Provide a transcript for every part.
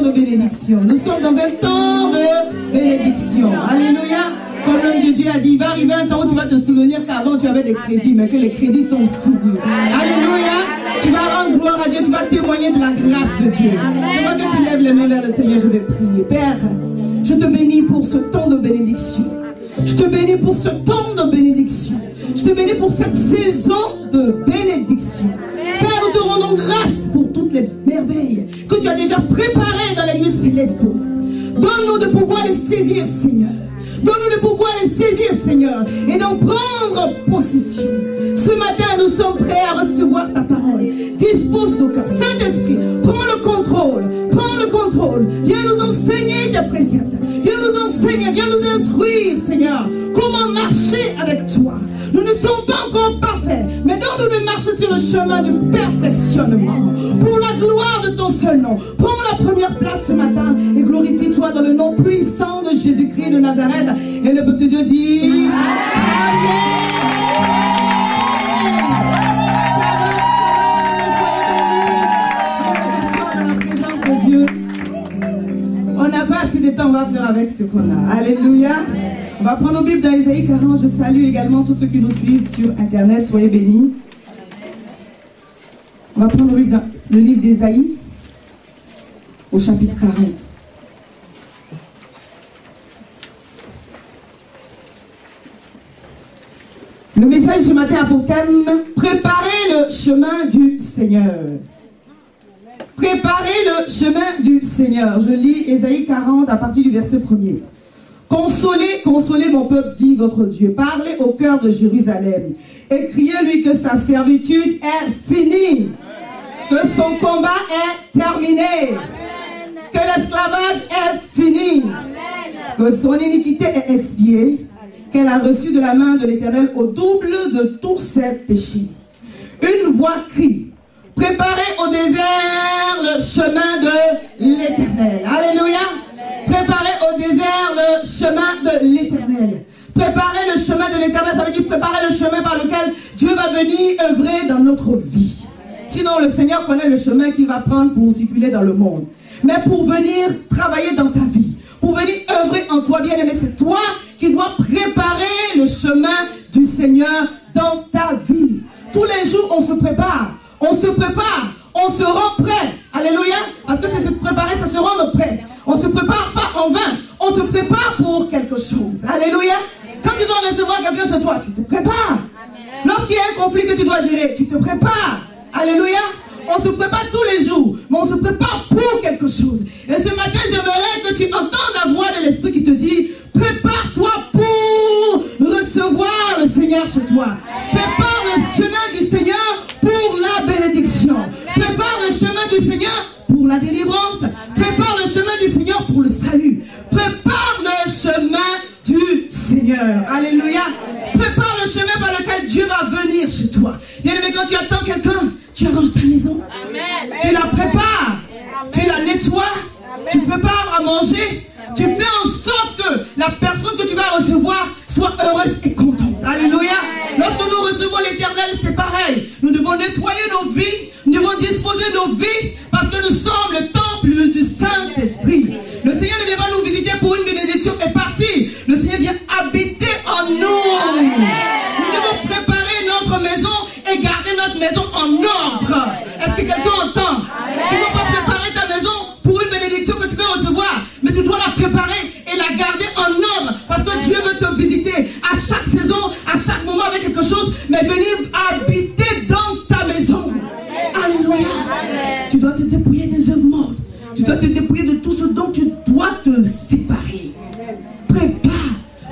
de bénédiction. Nous sommes dans un temps de bénédiction. Alléluia. Comme l'homme de Dieu a dit, il va arriver un temps où tu vas te souvenir qu'avant tu avais des crédits, mais que les crédits sont finis. Alléluia. Tu vas rendre gloire à Dieu, tu vas témoigner de la grâce de Dieu. Je vois que tu lèves les mains vers le Seigneur, je vais prier. Père, je te bénis pour ce temps de bénédiction. Je te bénis pour ce temps de bénédiction. Je te bénis pour cette saison de bénédiction. Père, nous te rendons grâce pour toutes les merveilles que tu as déjà préparées dans les lieux célestes. Donne-nous de pouvoir les saisir, Seigneur. Donne-nous de pouvoir les saisir, Seigneur, et d'en prendre possession. Ce matin, nous sommes prêts à recevoir ta parole. Dispose nos cœurs. Saint-Esprit, prends le contrôle. Prends le contrôle. Viens nous enseigner tes préceptes. Viens nous enseigner, viens nous instruire, Seigneur, comment marcher avec toi. Nous ne sommes pas encore parfaits, mais donne-nous de marcher sur le chemin du perfectionnement. Pour la gloire de ton seul nom. Prends la première place ce matin et glorifie-toi dans le nom puissant de Jésus-Christ de Nazareth. Et le peuple de Dieu dit Amen. On n'a pas assez de temps, on va faire avec ce qu'on a. Alléluia. On va prendre nos Bibles dans Isaïe 40. Je salue également tous ceux qui nous suivent sur Internet. Soyez bénis. On va prendre nos Bibles dans le livre d'Isaïe au chapitre 40. Le message ce matin a pour thème « Préparez le chemin du Seigneur ». Préparez le chemin du Seigneur. Je lis Isaïe 40 à partir du verset 1er. Consolez, consolez mon peuple, dit votre Dieu. Parlez au cœur de Jérusalem. Et criez-lui que sa servitude est finie. Que son combat est terminé. Que l'esclavage est fini. Que son iniquité est expiée. Qu'elle a reçu de la main de l'Éternel au double de tous ses péchés. Une voix crie. Préparez au désert le chemin de l'Éternel. Alléluia. Préparez au désert le chemin de l'Éternel. Préparez le chemin de l'Éternel, ça veut dire préparer le chemin par lequel Dieu va venir œuvrer dans notre vie. Sinon, le Seigneur connaît le chemin qu'il va prendre pour circuler dans le monde. Mais pour venir travailler dans ta vie, pour venir œuvrer en toi, bien-aimé, c'est toi qui dois préparer le chemin du Seigneur dans ta vie. Tous les jours, on se prépare. On se prépare, on se rend prêt. Alléluia. Parce que c'est se préparer, c'est se rendre prêt. On ne se prépare pas en vain. On se prépare pour quelque chose. Alléluia. Quand tu dois recevoir quelqu'un chez toi, tu te prépares. Lorsqu'il y a un conflit que tu dois gérer, tu te prépares. Alléluia. On se prépare tous les jours, mais on se prépare pour quelque chose. Et ce matin, j'aimerais que tu entendes la voix de l'Esprit qui te dit, prépare-toi pour recevoir le Seigneur chez toi. Prépare le chemin du Seigneur pour la bénédiction. Prépare le chemin du Seigneur pour la délivrance. Prépare le chemin du Seigneur pour le salut. Prépare le chemin du Seigneur. Alléluia. Prépare le chemin par lequel Dieu va venir chez toi. Bien aimé, quand tu attends quelqu'un, tu arranges ta maison. Amen. Tu la prépares. Tu la nettoies. Tu prépares à manger. Tu fais en sorte que la personne que tu vas recevoir soit heureuse et contente. Alléluia. Lorsque nous recevons l'Éternel, c'est pareil. Nous devons nettoyer nos vies. Nous devons disposer nos vies parce que nous sommes le temple du Saint-Esprit. Le Seigneur ne vient pas nous visiter pour une bénédiction et partir. Le Seigneur vient habiter en nous. Nous devons préparer notre maison et garder notre maison en ordre. Est-ce que quelqu'un entend? Tu ne vas pas préparer ta maison pour une bénédiction que tu vas recevoir, mais tu dois la préparer et la garder en ordre parce que Dieu veut te visiter à chaque saison, à chaque moment avec quelque chose, mais venir habiter dans ta maison. Alléluia. Tu dois te dépouiller des œuvres mortes. Tu dois te dépouiller de tout ce dont tu dois te séparer. Prépare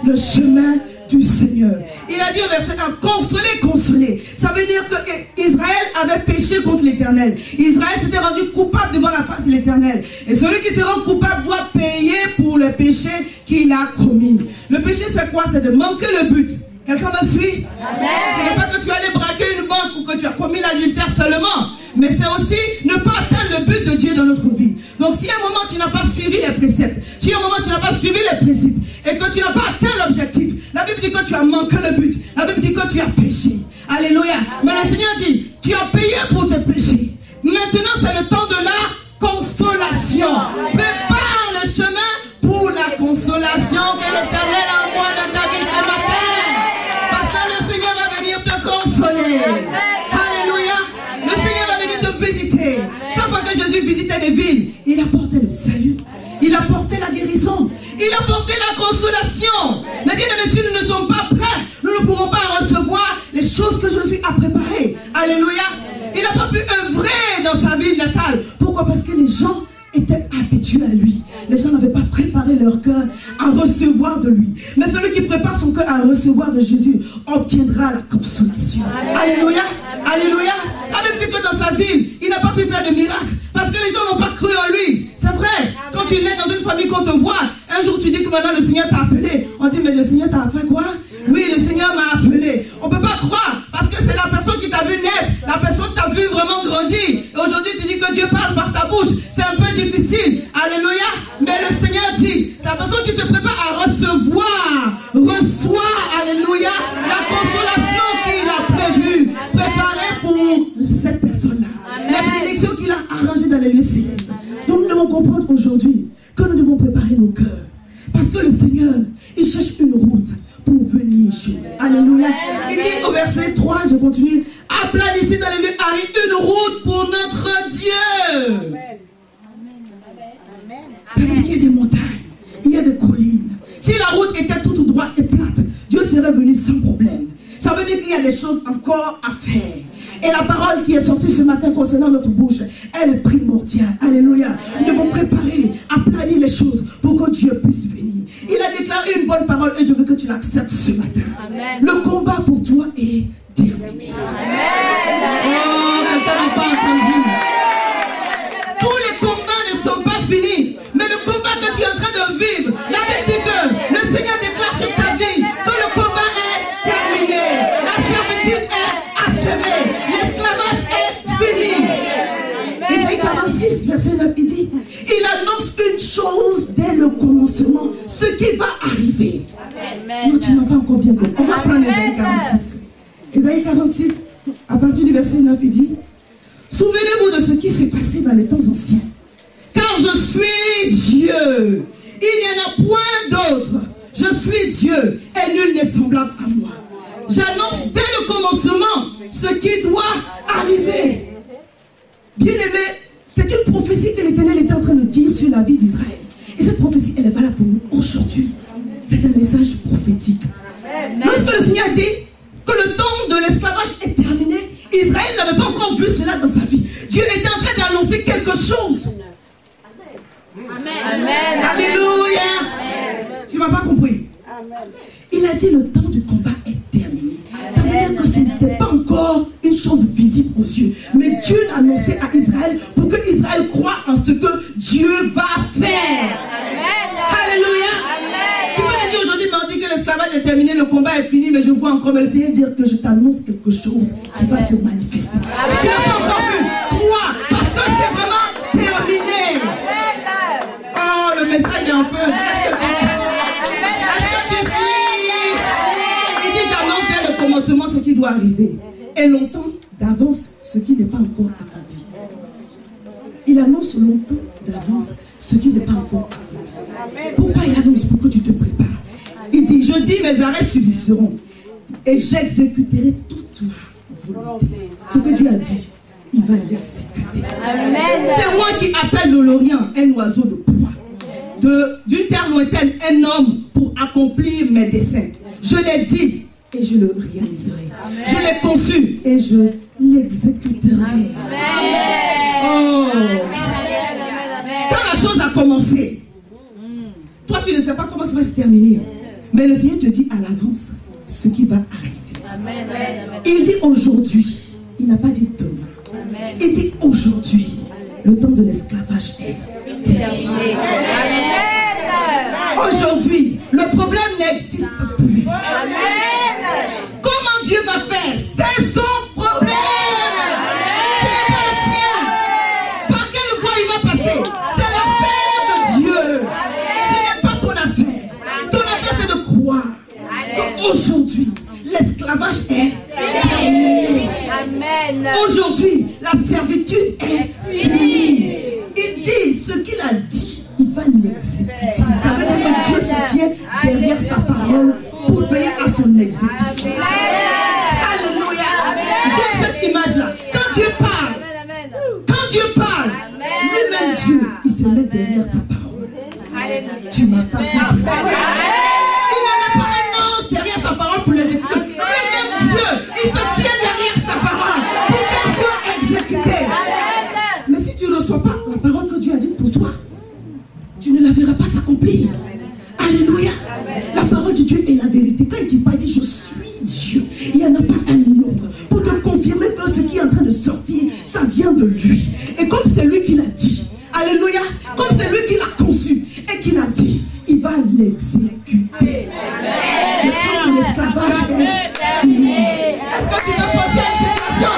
le chemin du Seigneur. Il a dit au verset 1, consolez, consolez. Ça veut dire que Israël avait péché contre l'Éternel. Israël s'était rendu coupable devant la face de l'Éternel. Et celui qui se rend coupable doit payer pour le péché qu'il a commis. Le péché, c'est quoi? C'est de manquer le but. Quelqu'un me suit? Amen. Ce n'est pas que tu allais braquer une banque ou que tu as commis l'adultère seulement, mais c'est aussi ne pas atteindre le but de Dieu dans notre vie. Donc si à un moment tu n'as pas suivi les préceptes, si à un moment tu n'as pas suivi les principes et que tu n'as pas atteint l'objectif, la Bible dit que tu as manqué le but. La Bible dit que tu as péché. Alléluia. Mais le Seigneur dit, tu as payé pour tes péchés. Maintenant c'est le temps de la consolation. visiter. Chaque fois que Jésus visitait des villes, il apportait le salut. Il apportait la guérison. Il apportait la consolation. Mais bien aimés, si nous ne sommes pas prêts, nous ne pourrons pas recevoir les choses que Jésus a préparées. Alléluia. Il n'a pas pu œuvrer dans sa ville natale. Pourquoi? Parce que les gens étaient habitués à lui. Les gens n'avaient pas préparé leur cœur à recevoir de lui. Mais celui qui prépare son cœur à recevoir de Jésus obtiendra la consolation. Alléluia. Alléluia. Avec que dans sa ville, il n'a pas pu faire de miracles parce que les gens n'ont pas cru en lui. C'est vrai. Quand tu nais dans une famille qu'on te voit, un jour tu dis que maintenant le Seigneur t'a appelé. On dit, mais le Seigneur t'a fait quoi? Oui, le Seigneur m'a appelé. On ne peut pas croire parce que c'est la personne qui t'a vu naître. La personne t'a vu vraiment grandir. Et aujourd'hui, tu dis que Dieu parle par ta bouche. C'est un peu difficile. Alléluia. Mais le Seigneur dit, c'est la personne qui se prépare à recevoir. Reçoit, alléluia, la consolation qu'il a prévue, préparée pour cette personne-là. La bénédiction qu'il a arrangée dans les lieux célestes. Donc nous devons comprendre aujourd'hui que nous devons préparer nos cœurs. Parce que le Seigneur, il cherche une route pour venir chez nous. Alléluia. Il dit au verset 3, je continue, aplanissez dans les lieux arides une route pour notre Dieu. Ça veut dire qu'il y a des montagnes, il y a des collines. Si la route était toute droite et plate, Dieu serait venu sans problème. Ça veut dire qu'il y a des choses encore à faire. Et la parole qui est sortie ce matin concernant notre bouche, elle est primordiale. Alléluia. Nous devons préparer, aplanir les choses pour que Dieu puisse venir. Il a déclaré une bonne parole et je veux que tu l'acceptes ce matin. Amen. Le combat pour toi est terminé. Amen. Oh, quelqu'un n'a pas entendu. Tous les combats ne sont pas finis. Mais le combat que tu es en train de vivre, la vérité que le Seigneur déclare sur ta vie que le combat est terminé. La servitude est achevée. L'esclavage est fini. Ésaïe 46, verset 9, il dit, il annonce une chose dès le commencement, ce qui va arriver. Amen. Non, tu n'as pas encore bien compris. On va prendre Ésaïe 46. Ésaïe 46, à partir du verset 9, il dit, souvenez-vous de ce qui s'est passé dans les temps anciens. Car je suis Dieu. Il n'y en a point d'autre. Je suis Dieu et nul n'est semblable à moi. J'annonce dès le commencement ce qui doit arriver. Bien aimé, c'est une prophétie que l'Éternel était en train de dire sur la vie d'Israël. Et cette prophétie, elle est valable pour nous aujourd'hui. C'est un message prophétique. Lorsque le Seigneur dit que le temps de l'esclavage est terminé, Israël n'avait pas encore vu cela dans sa vie. Dieu était en train d'annoncer quelque chose. Amen. Amen. Alléluia. Amen. Tu ne m'as pas compris. Amen. Il a dit le temps du combat est terminé. Ça veut dire que ce n'était pas encore une chose visible aux yeux. Mais Dieu l'a annoncé à Israël pour que Israël croie en ce que Dieu va faire. Amen. Alléluia. Amen. Tu peux te dire aujourd'hui, mardi, que l'esclavage est terminé, le combat est fini, mais je vois encore le Seigneur dire que je t'annonce quelque chose qui va se manifester. Si tu n'as pas encore vu, crois, parce que c'est vraiment terminé. Oh, le message est en feu. Est-ce que tu suis? Il dit, j'annonce dès le commencement ce qui doit arriver. Et longtemps d'avance ce qui n'est pas encore accompli. Il annonce longtemps d'avance ce qui n'est pas encore accompli. Pourquoi il annonce? Pour que tu te prépares. Il dit, je dis, mes arrêts subsisteront. Et j'exécuterai toute ma volonté. Ce que Dieu a dit, il va l'exécuter. C'est moi qui appelle de l'Orient un oiseau de proie. D'une terre lointaine, un homme pour accomplir mes desseins. Je l'ai dit et je le réaliserai. Amen. Je l'ai conçu et je l'exécuterai. Oh. Quand la chose a commencé, toi tu ne sais pas comment ça va se terminer. Mais le Seigneur te dit à l'avance ce qui va arriver. Amen. Il dit aujourd'hui, il n'a pas dit demain. Amen. Il dit aujourd'hui, le temps de l'esclavage est terminé. Aujourd'hui, le problème n'existe plus. Amen. Comment Dieu va faire? C'est son problème. Ce n'est pas le tien. Par quelle voie il va passer? C'est l'affaire de Dieu. Ce n'est pas ton affaire. Ton affaire, c'est de croire qu'aujourd'hui, l'esclavage est terminé. Aujourd'hui, la servitude est finie. Il dit ce qu'il a dit, il va l'exécuter. Ça veut dire que Dieu se tient derrière sa parole pour veiller à son exécution. Alléluia. J'aime cette image-là. Quand Dieu parle, Il n'en a pas un ange derrière sa parole pour l'exécuter. Lui-même Dieu, il se tient derrière sa parole pour qu'elle soit exécutée. Mais si tu ne reçois pas la parole que Dieu a dite pour toi, tu ne la verras pas s'accomplir. Alléluia. La parole de Dieu est la vérité. Quand il dit pas, il dit je suis Dieu. Il n'y en a pas un autre. Pour te confirmer que ce qui est en train de sortir, ça vient de lui. Et comme c'est lui qui l'a dit, alléluia, comme c'est lui qui l'a conçu et qui l'a dit, il va l'exécuter. Le temps de l'esclavage est fini. Est-ce que tu peux penser à une situation?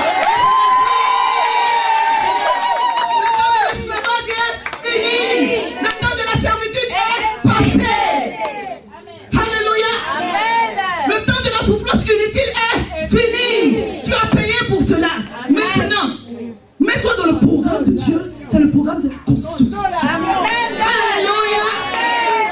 Le temps de l'esclavage est fini. Le temps de la servitude est passé. Alléluia. Le temps de la souffrance inutile est fini. Tu as payé pour cela. Maintenant, mets-toi dans le programme de Dieu. C'est le programme de la consolation. Alléluia.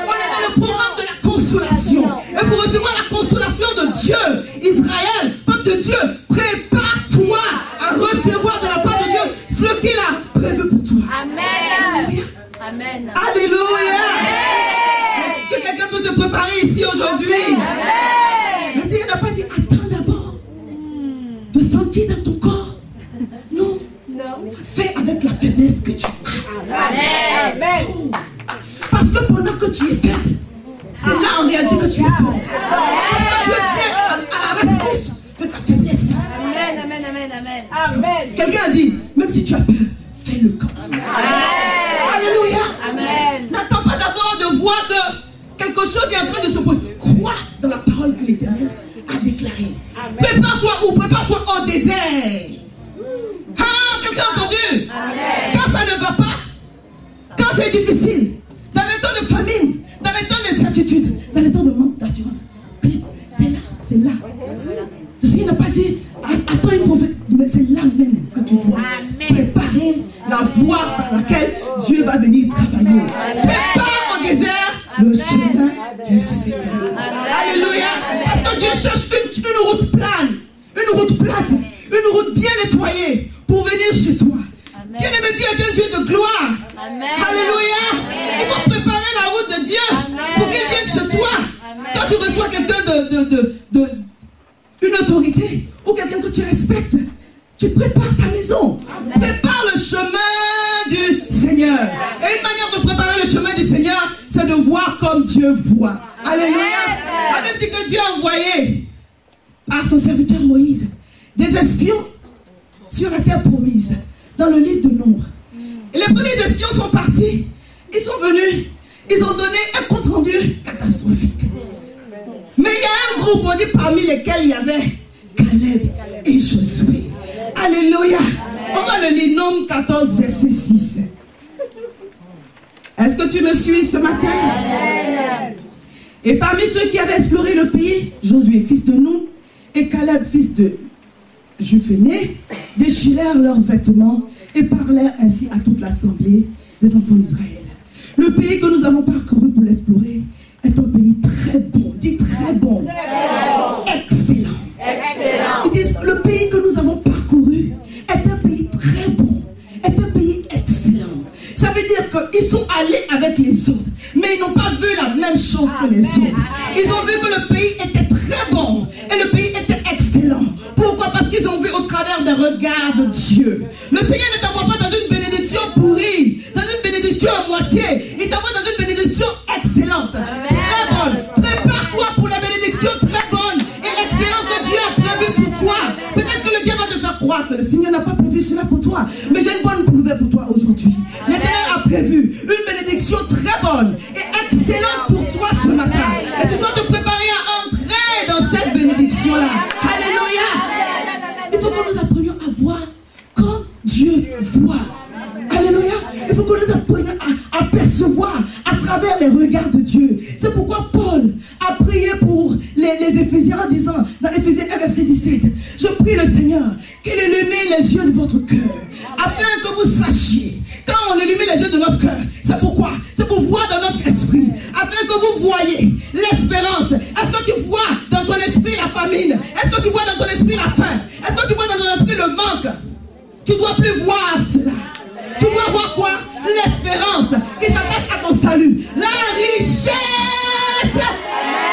On est dans le programme de la consolation. Et pour recevoir la consolation de Dieu, Israël, peuple de Dieu, prépare-toi à recevoir de la part de Dieu ce qu'il a prévu pour toi. Amen. Amen. Alléluia. Que quelqu'un peut se préparer ici aujourd'hui. Le Seigneur n'a pas dit attends d'abord de sentir dans ton corps. Non. Fais avec la faiblesse que tu as. Amen. Oh. Parce que pendant que tu es faible, c'est là en réalité que tu es fort. Parce que tu viens à la rescousse de ta faiblesse. Amen, amen, amen, amen. Amen. Quelqu'un a dit, même si tu as peur, fais-le quand même. Alléluia. Amen. N'attends pas d'abord de voir que quelque chose est en train de se produire. Crois dans la parole que l'Éternel a déclarée. Prépare-toi ou prépare-toi au désert. Ah, quelqu'un a entendu? Amen. Quand ça ne va pas, quand c'est difficile, dans les temps de famine, dans les temps d'incertitude, dans les temps de manque d'assurance, c'est là, c'est là. Le Seigneur n'a pas dit, attends une fois, mais c'est là même que tu dois préparer la voie par laquelle Dieu va venir travailler. Prépare au désert le chemin du Seigneur. Alléluia. Parce que Dieu cherche une route plane, une route plate, une route bien nettoyée pour venir chez toi. Bien-aimé, Dieu est un Dieu de gloire. Amen. Alléluia. Amen. Il faut préparer la route de Dieu. Amen. Pour qu'il vienne chez toi. Amen. Quand tu reçois quelqu'un une autorité ou quelqu'un que tu respectes, tu prépares ta maison. Amen. Prépare le chemin du Seigneur. Et une manière de préparer le chemin du Seigneur, c'est de voir comme Dieu voit. Amen. Alléluia. La même dit que Dieu a envoyé à son serviteur Moïse des espions sur la terre promise. Dans le livre de Nombre. Et les premiers espions sont partis. Ils sont venus. Ils ont donné un compte rendu catastrophique. Mais il y a un groupe, on dit, parmi lesquels il y avait Caleb et Josué. Alléluia. On va le lire, Nombre 14, verset 6. Est-ce que tu me suis ce matin? Et parmi ceux qui avaient exploré le pays, Josué, fils de Nun, et Caleb, fils de Jephunnée, déchirèrent leurs vêtements et parlèrent ainsi à toute l'assemblée des enfants d'Israël. Le pays que nous avons parcouru pour l'explorer est un pays très bon. Dis très bon. Excellent. Excellent. Ils disent le pays que nous avons parcouru est un pays très bon. Est un pays excellent. Ça veut dire qu'ils sont allés avec les autres, mais ils n'ont pas vu la même chose que les autres. Ils ont vu que le pays était très bon et le pays était excellent. Pourquoi? Parce qu'ils ont vu au travers des regards de Dieu. Le Seigneur ne t'envoie pas dans une bénédiction pourrie, dans une bénédiction à moitié. Il t'envoie dans une bénédiction excellente. Amen. Très bonne. Prépare-toi pour la bénédiction très bonne et excellente que Dieu a prévue pour toi. Peut-être que le Dieu va te faire croire que le Seigneur n'a pas prévu cela pour toi. Mais j'ai une bonne nouvelle pour toi aujourd'hui. L'Éternel a prévu une bénédiction très bonne et excellente pour toi ce matin. Et tu dois te préparer à entrer dans cette bénédiction-là. Alléluia. Il faut que nous apprenions à voir comme Dieu voit. Alléluia. Il faut que nous apprenions à percevoir à travers les regards de Dieu. C'est pourquoi Paul a prié pour les Éphésiens en disant, dans Éphésiens 1 verset 17, je prie le Seigneur qu'il illumine les yeux de votre cœur, afin que vous sachiez. Quand on illumine les yeux de notre cœur, c'est pourquoi? C'est pour voir dans notre esprit, afin que vous voyez l'espérance. Est-ce que tu vois dans ton esprit la famine? Est-ce que tu vois dans ton esprit la faim? Est-ce que tu vois dans ton esprit le manque? Tu ne dois plus voir cela. Tu dois voir quoi? L'espérance qui s'attache à ton salut. La richesse Christ.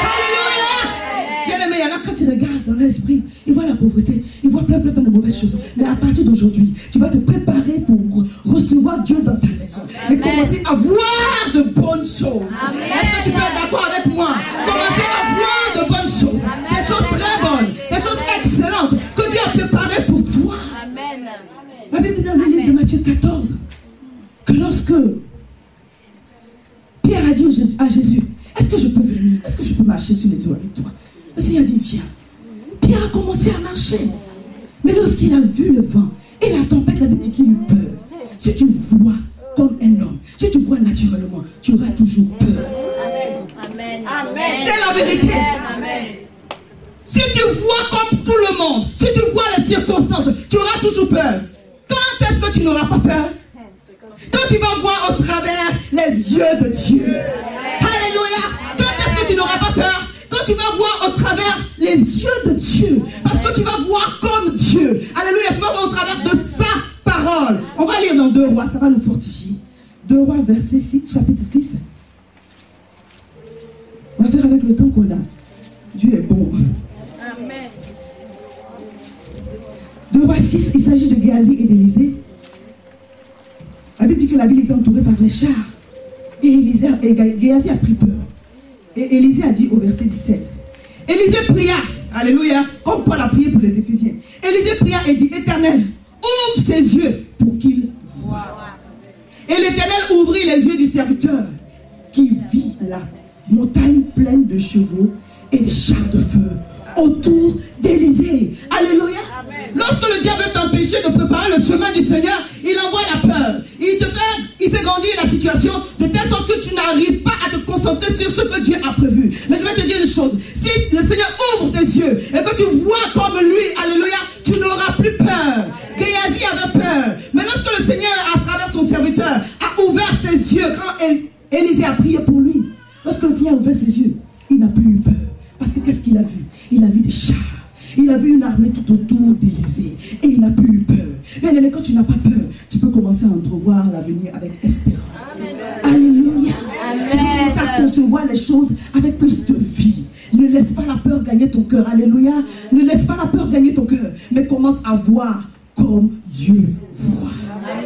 Alléluia. Bien aimé, il y en a quand ils regardent dans l'esprit, ils voient la pauvreté, ils voient plein de mauvaises choses. Mais à partir d'aujourd'hui, tu vas te préparer pour recevoir Dieu dans ta maison et commencer à voir de bonnes choses. Est-ce que tu peux être d'accord avec moi? Commencer à voir de bonnes choses, des choses très bonnes, des choses excellentes que Dieu a préparées pour toi. Amen. La Bible dit dans le livre de Matthieu 14 que lorsque Pierre a dit à Jésus, est-ce que je peux venir? Est-ce que je peux marcher sur les eaux avec toi? Le Seigneur a dit, viens. Pierre a commencé à marcher. Mais lorsqu'il a vu le vent et la tempête, la Bible dit qu'il eut peur. Si tu vois comme un homme, si tu vois naturellement, tu auras toujours peur. Amen. C'est la vérité. Amen. Si tu vois comme tout le monde, si tu vois les circonstances, tu auras toujours peur. Quand est-ce que tu n'auras pas peur? Quand tu vas voir au travers les yeux de Dieu. Alléluia. Quand est-ce que tu n'auras pas peur? Quand tu vas voir au travers les yeux de Dieu. Parce que tu vas voir comme Dieu. Alléluia. Tu vas voir au travers de sa parole. On va lire dans 2 Rois, ça va nous fortifier. 2 Rois, verset 6, chapitre 6. On va faire avec le temps qu'on a. Dieu est bon. Amen. 2 Rois 6, il s'agit de Géasi et d'Élisée. La Bible dit que la ville était entourée par les chars. Et Géasi a pris peur. Et Élisée a dit au verset 17. Élisée pria, alléluia, comme Paul a prié pour les Éphésiens. Élisée pria et dit, Éternel, ouvre ses yeux pour qu'il voie. Et l'Éternel ouvrit les yeux du serviteur qui vit la montagne pleine de chevaux et de chars de feu autour d'Élisée. Alléluia. Lorsque le diable veut t'empêcher de préparer le chemin du Seigneur, il envoie la peur. Il fait grandir la situation de telle sorte que tu n'arrives pas à te concentrer sur ce que Dieu a prévu. Mais je vais te dire une chose. Si le Seigneur ouvre tes yeux et que tu vois comme lui, alléluia, tu n'auras plus peur. Géasi avait peur. Mais lorsque le Seigneur, à travers son serviteur, a ouvert ses yeux, quand Élisée a prié pour lui, lorsque le Seigneur a ouvert ses yeux, il n'a plus eu peur. Parce que qu'est-ce qu'il a vu? Il a vu des chars. Il a vu une armée tout autour d'Élisée. Et il n'a plus eu peur. Bien aimé, quand tu n'as pas peur, tu peux commencer à entrevoir l'avenir avec espérance. Alléluia. Tu peux commencer à concevoir les choses avec plus de vie. Ne laisse pas la peur gagner ton cœur. Alléluia. Ne laisse pas la peur gagner ton cœur. Mais commence à voir comme Dieu voit.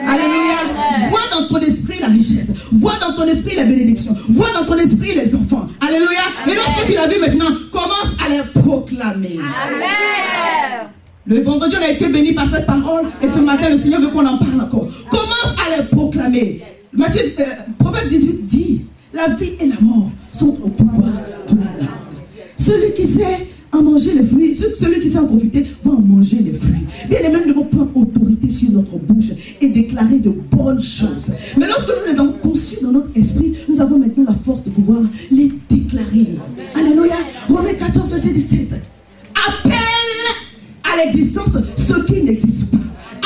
Alléluia. Vois dans ton esprit la richesse. Vois dans ton esprit les bénédictions. Vois dans ton esprit les enfants. Alléluia. Et lorsque tu l'as vu maintenant, commence à les proclamer. Amen. Le vendredi, on a été béni par cette parole. Et ce matin, le Seigneur veut qu'on en parle encore. Commence à les proclamer. Proverbe 18 dit, la vie et la mort sont au pouvoir de la langue. Celui qui sait en manger les fruits, celui qui sait en profiter va en manger les fruits. Bien aimé, nous devons prendre autorité sur notre bouche et déclarer de bonnes choses. Mais lorsque nous les avons conçues dans notre esprit, nous avons maintenant la force de pouvoir les déclarer. Alléluia. Romains 14, verset 17. Appelle à l'existence ce qui n'existe pas.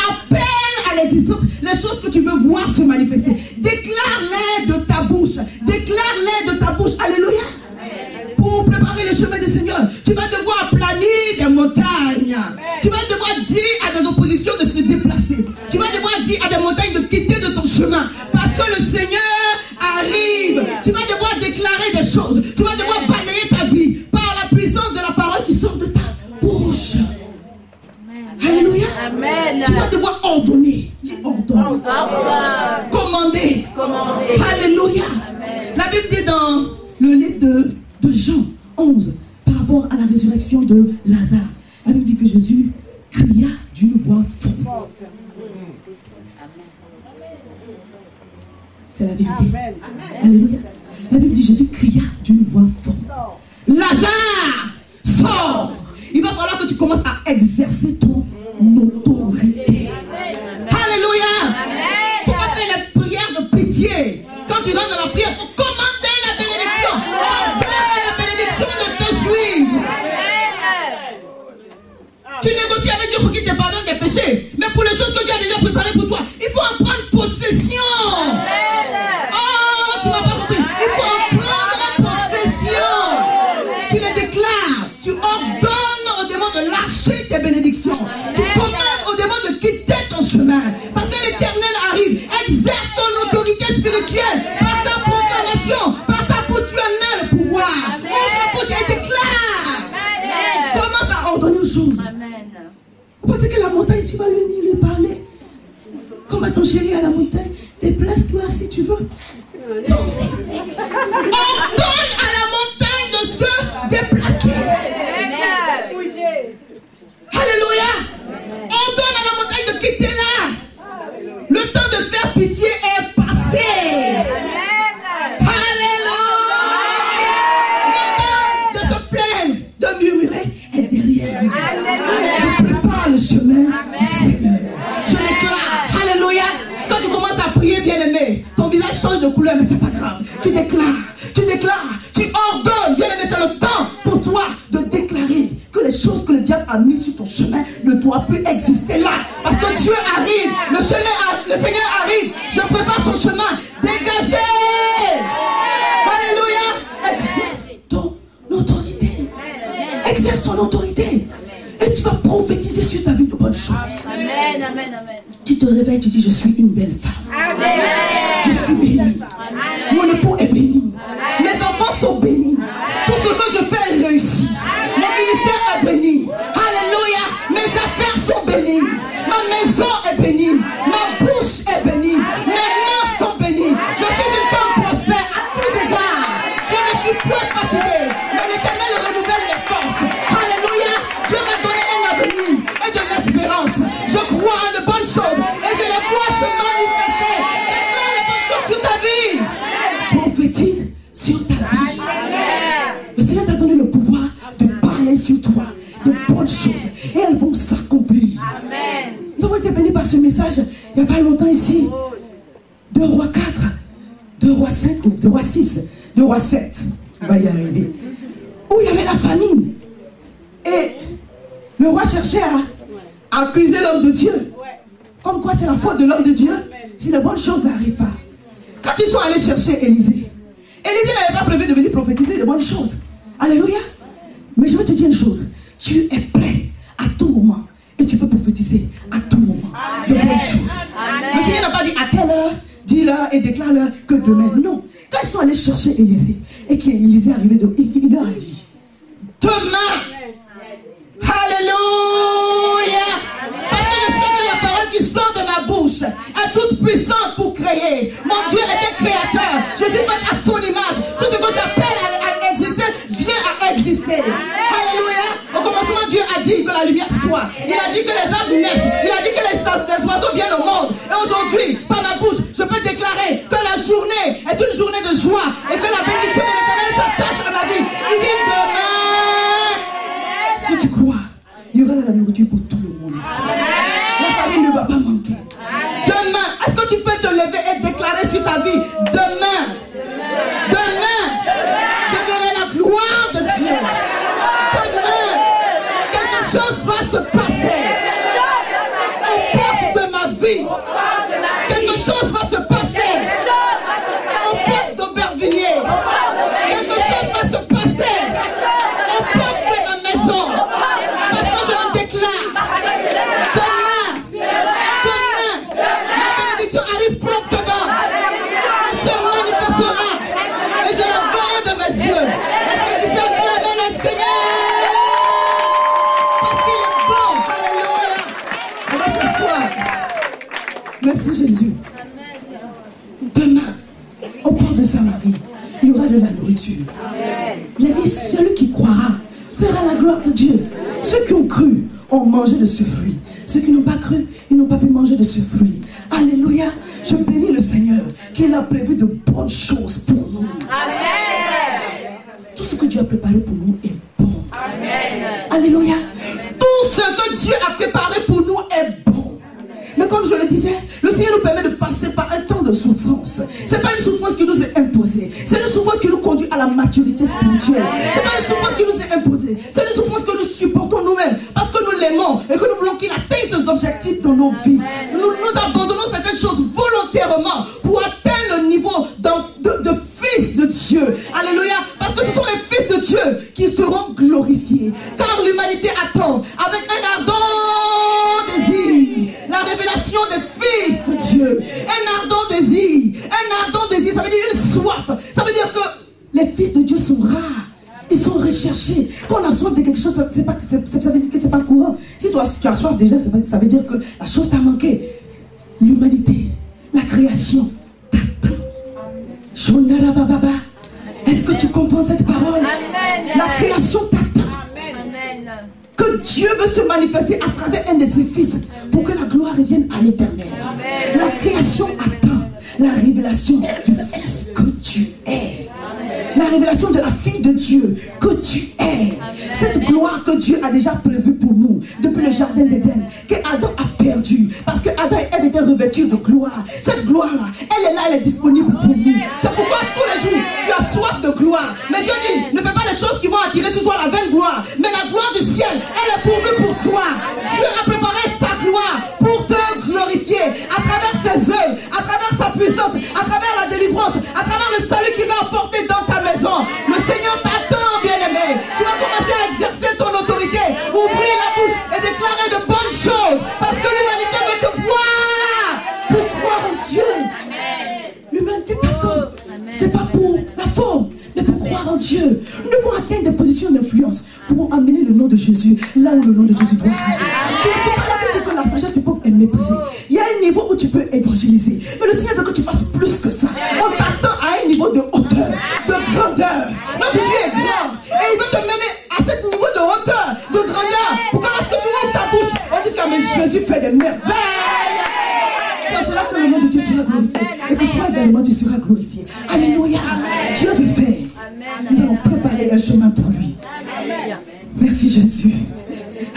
Appelle à l'existence les choses que tu veux voir se manifester. Déclare-les de ta bouche. Déclare-les de ta bouche. Alléluia. Pour préparer le chemin du Seigneur, tu vas devoir aplanir des montagnes. Tu vas devoir dire à des oppositions de se déplacer. Tu vas devoir dire à des montagnes de quitter de ton chemin. Parce que le Seigneur arrive. Tu vas devoir déclarer des choses. Tu vas devoir balayer ta vie par la puissance de la parole qui sort de ta bouche. Alléluia. Amen. Tu vas devoir ordonner. Dis ordonne. Commander. Alléluia. Amen. La Bible dit dans le livre de Jean 11, par rapport à la résurrection de Lazare, la Bible dit que Jésus cria d'une voix forte. C'est la vérité. Amen. Alléluia. La Bible dit Jésus cria d'une voix forte. Lazare, sors. Il va falloir que tu commences à exercer ton autorité. Alléluia. Il ne faut pas faire les prières de pitié. Quand tu rentres dans la prière, il faut commander la bénédiction. Ordonne la bénédiction de te suivre. Tu négocies avec Dieu pour qu'il te pardonne des péchés. Mais pour les choses que Dieu a déjà préparées pour toi, il faut en prendre possession. Oh, tu m'as pas compris. Il faut en prendre possession. Tu les déclares. Tu ordonnes au démon de lâcher tes bénédictions. Tu commandes au démon de quitter ton chemin. Parce que l'Éternel arrive. Exerce ton autorité spirituelle par ta proclamation, par ta bouche. Tu en as le pouvoir. Comme ton chéri à la montagne, déplace-toi si tu veux. Non. On donne à la montagne de se déplacer. Alléluia. On donne à la montagne de quitter là. Le temps de faire pitié est passé. Alléluia. Le temps de se plaindre, de murmurer est derrière lui. Je prépare le chemin du Seigneur. Je déclare, alléluia. Quand tu commences à prier, bien-aimé, ton visage change de couleur, mais c'est pas grave. Tu déclares, tu ordonnes, bien-aimé, c'est le temps pour toi de déclarer que les choses que le diable a mises sur ton chemin ne doivent plus exister là. Parce que Dieu arrive, le Seigneur arrive, je prépare son chemin. Dégagez! Alléluia! Exerce ton autorité. Exerce ton autorité. Et tu vas prophétiser sur ta vie de bonnes choses. Amen, amen, amen. Tu te réveilles, tu dis, je suis une belle femme. Amen. Je suis bénie. Mon époux est béni. Mes enfants sont bénis. Tout ce que je fais est réussi. Mon ministère est béni. Alléluia. Mes affaires sont bénies. Ma maison est bénie. Ma bouche est bénie. Mes mains sont bénies. Je suis une femme prospère à tous égards. Je ne suis point fatiguée. Mais l'Éternel renouvelle mes forces. Alléluia. Dieu m'a donné un avenir et de l'espérance. Je crois en de bonnes choses et je les vois se manifester. Déclare les bonnes choses sur ta vie. Prophétise sur ta vie. Le Seigneur t'a donné le pouvoir de parler sur toi de bonnes choses et elles vont s'accomplir. Nous avons été bénis par ce message il n'y a pas longtemps ici. 2 Rois 4, 2 Rois 5, 2 Rois 6, 2 Rois 7. On va y arriver. Où il y avait la famine. Et le roi cherchait à accuser l'homme de Dieu. Comme quoi c'est la faute de l'homme de Dieu si les bonnes choses n'arrivent pas. Quand ils sont allés chercher Élisée, Élisée n'avait pas prévu de venir prophétiser les bonnes choses. Alléluia. Mais je vais te dire une chose. Tu es prêt à tout moment. Et tu peux prophétiser à tout moment de bonnes choses. Le Seigneur n'a pas dit à telle heure, dis-leur et déclare-leur que demain. Non. Quand ils sont allés chercher Élisée et qu'Élisée est arrivé, il leur a dit demain. Alléluia. Parce que je sais que la parole qui sort de ma bouche est toute puissante pour créer. Mon Dieu est un créateur. Je suis faite à son image. Tout ce que j'appelle à exister vient à exister. Alléluia. Au commencement, Dieu a dit que la lumière soit. Il a dit que les arbres naissent. Il a dit que les oiseaux viennent au monde. Et aujourd'hui, par ma bouche, je peux déclarer que la journée est une journée de joie et que la bénédiction de l'Éternel s'attache à ma vie. Il dit demain. Si tu crois, il y aura de la nourriture pour tout le monde ici. La famille ne va pas manquer. Demain, est-ce que tu peux te lever et déclarer sur ta vie demain, je verrai la gloire de Dieu. Demain, quelque chose va se passer. Aux portes de ma vie, quelque chose va se passer. Aux portes d'Aubervilliers, quelque chose va se passer. Aux portes de ma maison, parce que je le déclare. Demain, ma bénédiction arrive promptement. Elle se manifestera et je la verrai de mes yeux. Est-ce que tu peux acclamer le Seigneur? Parce qu'il est bon. Alléluia. On va s'asseoir. Merci Jésus. Demain, au port de Samarie, il y aura de la nourriture. Il a dit, celui qui croira verra la gloire de Dieu. Ceux qui ont cru ont mangé de ce fruit. Ceux qui n'ont pas cru, ils n'ont pas pu manger de ce fruit. Alléluia. Je bénis le Seigneur qu'il a prévu de bonnes choses pour nous. Amen. Tout ce que Dieu a préparé pour nous est bon. Amen. Alléluia. Tout ce que Dieu a préparé pour nous est bon. Mais comme je le disais, le Seigneur nous permet de passer par un temps de souffrance. Ce n'est pas une souffrance qui nous est imposée. C'est une souffrance qui nous conduit à la maturité spirituelle. Ce n'est pas une souffrance qui nous est imposée. C'est une souffrance que nous supportons nous-mêmes. Parce que nous l'aimons et que nous voulons qu'il atteigne ses objectifs dans nos vies. Nous abandonnons certaines choses volontairement pour atteindre le niveau de fils de Dieu. Alléluia. Parce que ce sont les fils de Dieu qui seront glorifiés. Car l'humanité attend avec un ardent désir la révélation des fils de Dieu. Un ardent désir. Un ardent désir, ça veut dire une soif. Ça veut dire que les fils de Dieu sont rares. Ils sont recherchés. Quand on a soif de quelque chose, ça veut dire que c'est pas courant. Si tu as soif déjà, ça veut dire que la chose t'a manqué. l'humanité, la création t'attend. Est-ce que tu comprends cette parole? La création t'attend. Que Dieu veut se manifester à travers un de ses fils pour que la gloire revienne à l'éternel. La création attend la révélation du fils que tu es. La révélation de la fille de Dieu que tu es. Cette gloire que Dieu a déjà prévue pour nous depuis le jardin d'Éden, que Adam a perdu parce que Adam et Ève étaient revêtus de gloire. Cette gloire-là, elle est là, elle est disponible pour nous. C'est pourquoi tous les jours tu as soif de gloire. Mais Dieu dit, ne fais pas les choses qui vont attirer sur toi la vaine gloire, mais la gloire du ciel, elle est pourvue pour toi. Dieu a préparé sa gloire pour te glorifier à travers ses œuvres, à travers sa puissance, à travers la délivrance, à travers le salut qu'il va apporter dans ta maison. Le Seigneur t'attend, bien-aimé. Tu vas commencer à exercer ton autorité, ouvrir la bouche et déclarer de bonnes choses, parce que l'humanité veut te voir pour croire en Dieu. L'humanité t'attend. C'est pas pour la forme, mais pour croire en Dieu. Nous devons atteindre des positions d'influence pour amener le nom de Jésus là où le nom de Jésus doit être. Tu ne peux pas dire que la sagesse du peuple est méprisée. Il y a un niveau où tu peux évangéliser, mais le Seigneur veut que tu fasses plus que ça. On t'attend à un niveau de hauteur, de grandeur. Notre Dieu est grand et il veut te mener à ce niveau de hauteur, de grandeur, pour que lorsque tu ouvres ta bouche, on dise que Jésus fait des merveilles. C'est en cela que le nom de Dieu sera glorifié et que toi également tu seras glorifié. Alléluia. Dieu veut faire. Nous allons préparer un chemin pour lui. Merci Jésus.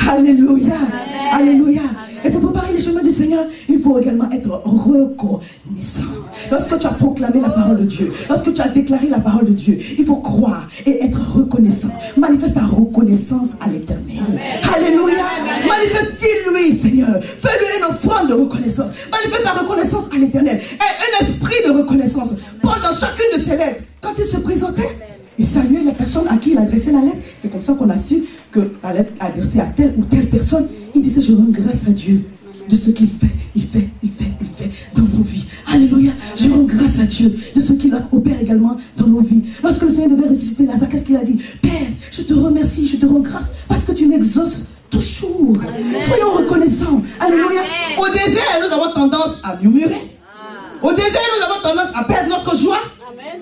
Alléluia. Alléluia. Et pour préparer les chemins du Seigneur, il faut également être reconnaissant. Lorsque tu as proclamé la parole de Dieu, lorsque tu as déclaré la parole de Dieu, il faut croire et être reconnaissant. Manifeste ta reconnaissance à l'Éternel. Alléluia. Manifeste-t-il, Seigneur. Fais-lui une offrande de reconnaissance. Manifeste ta reconnaissance à l'Éternel. Et un esprit de reconnaissance. Paul, dans chacune de ses lettres, quand il se présentait, il saluait la personne à qui il adressait la lettre. C'est comme ça qu'on a su que la lettre adressée à telle ou telle personne, il disait, je rends grâce à Dieu de ce qu'il fait. Il fait dans nos vies. Alléluia. Je rends grâce à Dieu de ce qu'il opère également dans nos vies. Lorsque le Seigneur devait ressusciter Lazare, qu'est-ce qu'il a dit? Père, je te remercie, je te rends grâce parce que tu m'exauces toujours. Soyons reconnaissants. Alléluia. Au désert, nous avons tendance à murmurer. Au désert, nous avons tendance à perdre notre joie.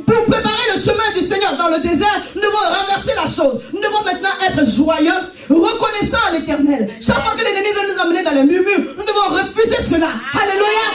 Pour préparer le chemin du Seigneur dans le désert, nous devons renverser la chose. Nous devons maintenant être joyeux, reconnaissants à l'Éternel. Chaque fois que l'ennemi veut nous amener dans les murmures, nous devons refuser cela. Alléluia.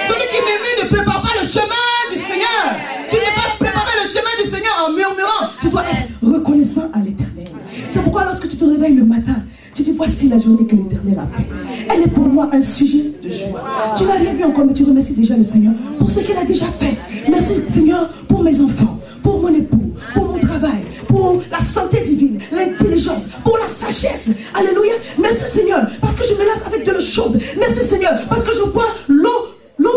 Celui qui murmure ne prépare pas le chemin du Seigneur. Tu ne peux pas préparer le chemin du Seigneur en murmurant. Tu dois être reconnaissant à l'Éternel. C'est pourquoi lorsque tu te réveilles le matin, tu dis, voici la journée que l'Éternel a faite. Elle est pour moi un sujet de joie. Tu n'as rien vu encore, mais tu remercies déjà le Seigneur pour ce qu'il a déjà fait. Merci Seigneur pour mes enfants, pour mon époux, pour mon travail, pour la santé divine, l'intelligence, pour la sagesse. Alléluia. Merci Seigneur, parce que je me lave avec de l'eau chaude. Merci Seigneur, parce que je bois l'eau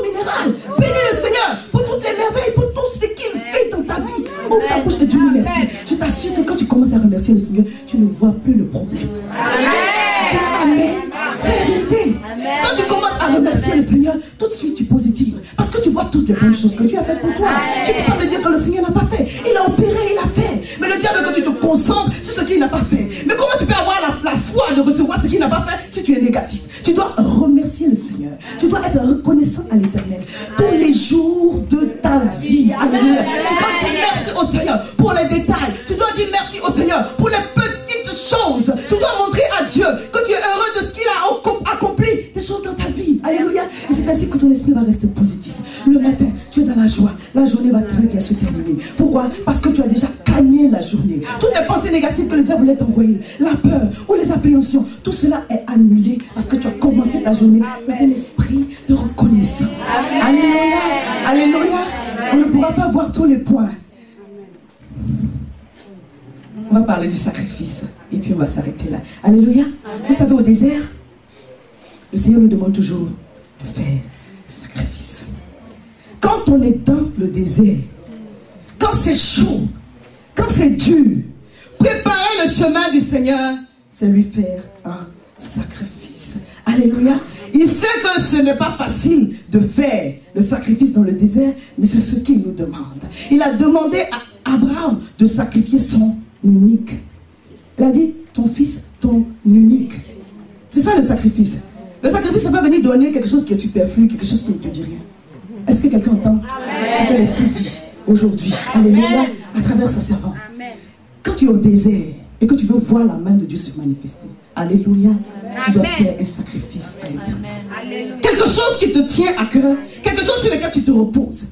minérale. Bénis le Seigneur pour toutes les merveilles, pour tout ce qu'il fait dans ta vie. Ouvre ta bouche et Dieu nous remercie. Je t'assure que quand tu commences à remercier le Seigneur, tu ne vois plus le problème. Dis Amen. C'est la vérité. Quand tu commences à remercier le Seigneur, tout de suite tu positives. Parce que tu vois toutes les bonnes choses que Dieu a faites pour toi. Tu ne peux pas me dire que le Seigneur n'a pas fait. Il a opéré, il a fait. Mais le diable veut que tu te concentres sur ce qu'il n'a pas fait. Mais comment tu peux avoir la foi de recevoir ce qu'il n'a pas fait si tu es négatif? Tu dois remercier le Seigneur. Tu dois être reconnaissant à l'Éternel tous les jours de ta vie. Alléluia. Tu dois dire merci au Seigneur pour les détails. Tu dois dire merci au Seigneur pour les petites choses. Tu dois montrer à Dieu que tu es heureux de ce qu'il a accompli, des choses dans ta vie. Alléluia. Et c'est ainsi que ton esprit va rester positif. Le matin, tu es dans la joie. La journée va très bien se terminer. Pourquoi? Parce que tu as déjà gagné la journée. Toutes les pensées négatives que le diable voulait t'envoyer, la peur ou les appréhensions, tout cela est annulé parce que tu as commencé ta journée dans un esprit de reconnaissance. Alléluia. Alléluia. On ne pourra pas voir tous les points. On va parler du sacrifice et puis on va s'arrêter là. Alléluia. Vous savez, au désert, le Seigneur nous demande toujours de faire le sacrifice. Quand on est dans le désert, quand c'est chaud, quand c'est dur, préparer le chemin du Seigneur, c'est lui faire un sacrifice. Alléluia. Il sait que ce n'est pas facile de faire le sacrifice dans le désert, mais c'est ce qu'il nous demande. Il a demandé à Abraham de sacrifier son unique. Il a dit, ton fils, ton unique. C'est ça le sacrifice. Le sacrifice, ça va venir donner quelque chose qui est superflu, quelque chose qui ne te dit rien. Est-ce que quelqu'un entend ce que l'Esprit dit aujourd'hui? Alléluia, à travers ce servant. Quand tu es au désert et que tu veux voir la main de Dieu se manifester, alléluia, tu dois faire un sacrifice à l'Éternel. Quelque chose qui te tient à cœur, quelque chose sur lequel tu te reposes.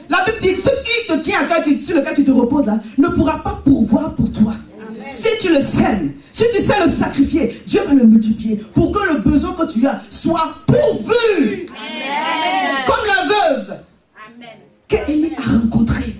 La Bible dit, ce qui te tient à cœur, sur lequel tu te reposes là, ne pourra pas pourvoir pour toi. Si tu le sèmes, si tu sais le sacrifier, Dieu va le multiplier pour que le besoin que tu as soit pourvu. Amen. Comme la veuve qu'Élie a rencontrée.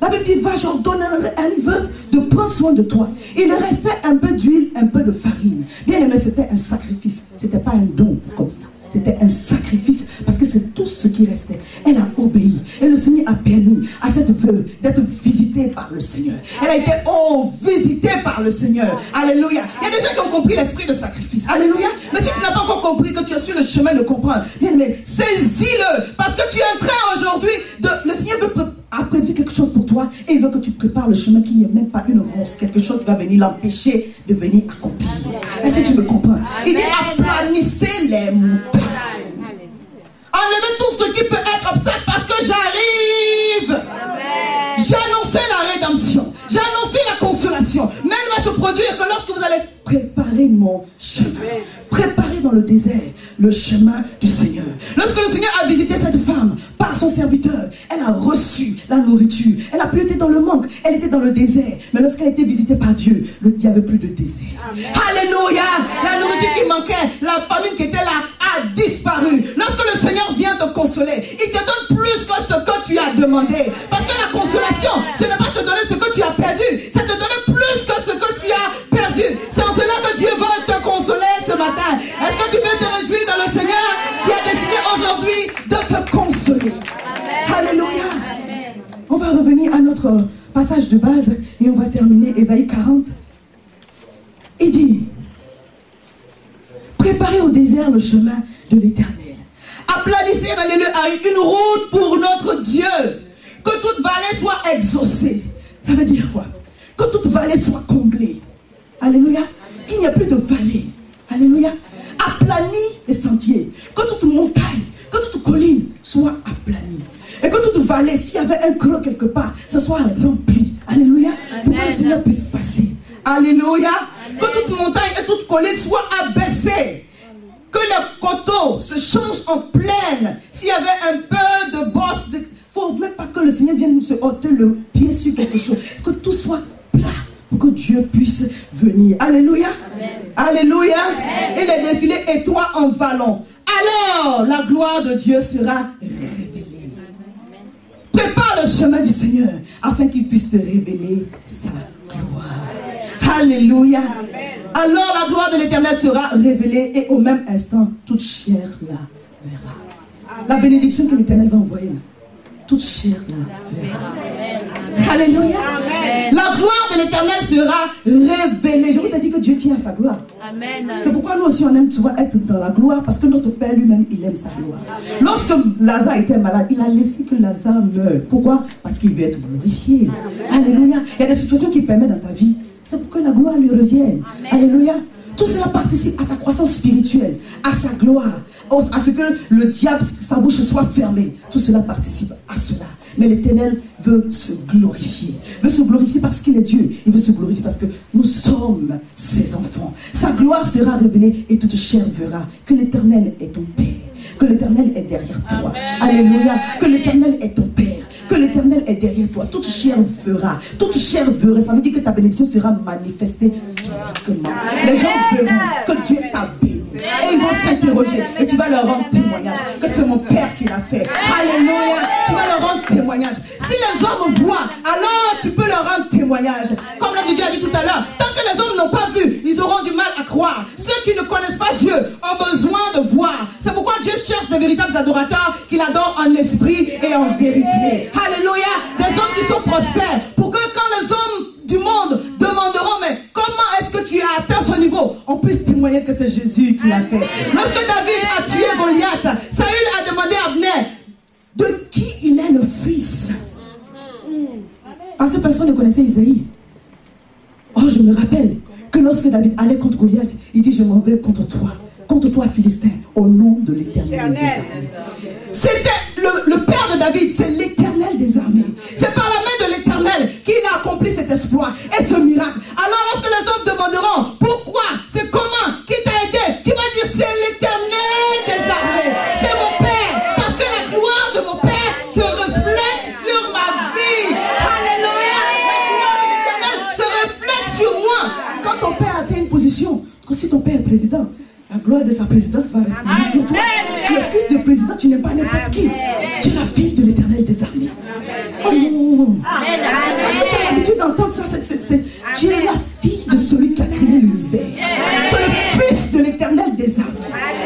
La Bible dit, va, j'ordonne à une veuve de prendre soin de toi. Il restait un peu d'huile, un peu de farine. Bien aimé, c'était un sacrifice. Ce n'était pas un don comme ça. C'était un sacrifice parce que c'est tout ce qui restait. Elle a obéi. Et le Seigneur a permis à cette veuve d'être visitée par le Seigneur. Elle a été visitée par le Seigneur. Alléluia. Il y a des gens qui ont compris l'esprit de sacrifice. Alléluia. Mais si tu n'as pas encore compris que tu es sur le chemin de comprendre, bien aimé, saisis-le. Parce que tu es en train aujourd'hui le Seigneur a prévu quelque chose pour toi et il veut que tu prépares le chemin qui n'est même pas une ronce, quelque chose qui va venir l'empêcher de venir accomplir. Est-ce que tu me comprends? Il dit aplanissez les montagnes. Enlevez tout ce qui peut être obstacle parce que j'arrive. J'ai annoncé la rédemption. J'ai annoncé la consolation. Mais elle va se produire que lorsque vous allez préparer mon chemin. Préparer dans le désert le chemin du Seigneur. Lorsque le Seigneur a visité cette femme par son serviteur, elle a reçu la nourriture. Elle a pu être dans le manque. Elle était dans le désert. Mais lorsqu'elle a été visitée par Dieu, il n'y avait plus de désert. Amen. Alléluia. La nourriture qui manquait, la famine qui était là a disparu. Lorsque le Seigneur vient te consoler, il te donne plus que ce que tu as demandé. Parce que la consolation, ce n'est pas te donner ce que tu as perdu, c'est te donner plus que ce que tu as perdu. C'est en cela que Dieu veut te consoler ce matin. Est-ce que tu peux te réjouir dans le Seigneur qui a décidé aujourd'hui de te consoler? Amen. Alléluia. Amen. On va revenir à notre passage de base et on va terminer Ésaïe 40. Il dit, préparez au désert le chemin de l'Éternel. Aplanissez dans les lieux une route pour notre Dieu. Que toute vallée soit exaucée. Ça veut dire quoi? Que toute vallée soit comblée. Alléluia. Qu'il n'y ait plus de vallée. Alléluia. Aplanis les sentiers. Que toute montagne, que toute colline soit aplanie. Et que toute vallée, s'il y avait un creux quelque part, ce soit rempli. Alléluia. Pour que le Seigneur puisse passer. Alléluia. Amen. Que toute montagne et toute colline soient abaissées. Que les coteaux se changent en plaine. S'il y avait un peu de bosse, il ne faut même pas que le Seigneur vienne se ôter le pied sur quelque chose. Que tout soit plat pour que Dieu puisse venir. Alléluia. Amen. Alléluia. Amen. Et les défilés étroits en vallon. Alors la gloire de Dieu sera révélée. Amen. Prépare le chemin du Seigneur afin qu'il puisse te révéler sa gloire. Alléluia. Amen. Alors la gloire de l'Éternel sera révélée et au même instant, toute chair la verra. Amen. La bénédiction que l'Éternel va envoyer là, toute chair la verra. Amen. Alléluia. Amen. La gloire de l'Éternel sera révélée. Je vous ai dit que Dieu tient à sa gloire. Amen. C'est pourquoi nous aussi on aime être dans la gloire, parce que notre Père lui-même, il aime sa gloire. Amen. Lorsque Lazare était malade, il a laissé que Lazare meure. Pourquoi? Parce qu'il veut être glorifié. Amen. Alléluia. Il y a des situations qui permettent dans ta vie. C'est pour que la gloire lui revienne. Amen. Alléluia. Tout cela participe à ta croissance spirituelle, à sa gloire, à ce que le diable, sa bouche soit fermée. Tout cela participe à cela. Mais l'Éternel veut se glorifier. Veut se glorifier parce qu'il est Dieu. Il veut se glorifier parce que nous sommes ses enfants. Sa gloire sera révélée et toute chair verra que l'Éternel est ton Père. Que l'Éternel est derrière toi. Amen. Alléluia. Que l'Éternel est ton Père. Que l'Éternel est derrière toi. Toute chair verra. Toute chair verra. Ça veut dire que ta bénédiction sera manifestée physiquement. Amen. Les gens verront que Dieu t'a béni. Et ils vont s'interroger. Et tu vas leur rendre témoignage. Que c'est mon Père qui l'a fait. Alléluia. Tu vas leur rendre témoignage. Si les hommes voient, alors tu peux leur rendre témoignage. Comme l'homme de Dieu a dit tout à l'heure. Tant que les hommes n'ont pas vu, ils auront du mal à croire. Ceux qui ne connaissent pas Dieu ont besoin de voir. C'est pourquoi Dieu cherche de véritables adorateurs qui l'adorent en esprit et en vérité. Alléluia. Des hommes qui sont prospères. Pour que quand les hommes du monde demanderont, mais comment est-ce que tu as atteint ce niveau, on puisse témoigner que c'est Jésus qui l'a fait. Lorsque David a tué Goliath, Saül a demandé à Abner de qui il est le fils. Parce que personne ne connaissait Isaïe. Oh, je me rappelle que lorsque David allait contre Goliath, il dit, je m'en vais contre toi, contre toi, Philistin, au nom de l'Éternel des armées. C'était le père de David, c'est l'Éternel des armées. C'est par la main de l'Éternel qu'il a accompli cet exploit et ce miracle. Alors lorsque les hommes demanderont pourquoi, c'est comment, qui t'a aidé, tu vas dire c'est l'Éternel des armées. C'est mon Père, parce que la gloire de mon Père se reflète sur ma vie. Alléluia. La gloire de l'Éternel se reflète sur moi. Quand ton Père atteint une position, quand si ton Père est président, la gloire de sa présidence va resplendir sur toi. Tu es fils de président, tu n'es pas n'importe qui. Tu es la fille de l'Éternel des armées. Oh non. Parce que tu as l'habitude d'entendre ça. Tu es la fille de celui qui a créé l'univers. Tu es le fils de l'Éternel des armées.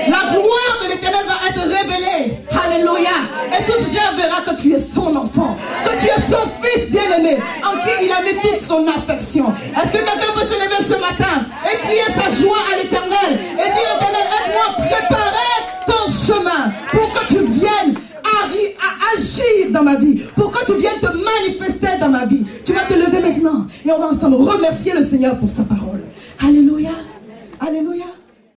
La gloire de l'Éternel va être révélée. Alléluia. Et tout Israël verra que tu es son enfant. Que tu es son fils bien-aimé. En qui il a mis toute son affection. Est-ce que quelqu'un peut se lever ce matin et crier sa joie à l'Éternel et dire l'Éternel, aide-moi à préparer ton chemin pour que tu viennes à agir dans ma vie, pour que tu viennes te manifester dans ma vie. Tu vas te lever maintenant et on va ensemble remercier le Seigneur pour sa parole.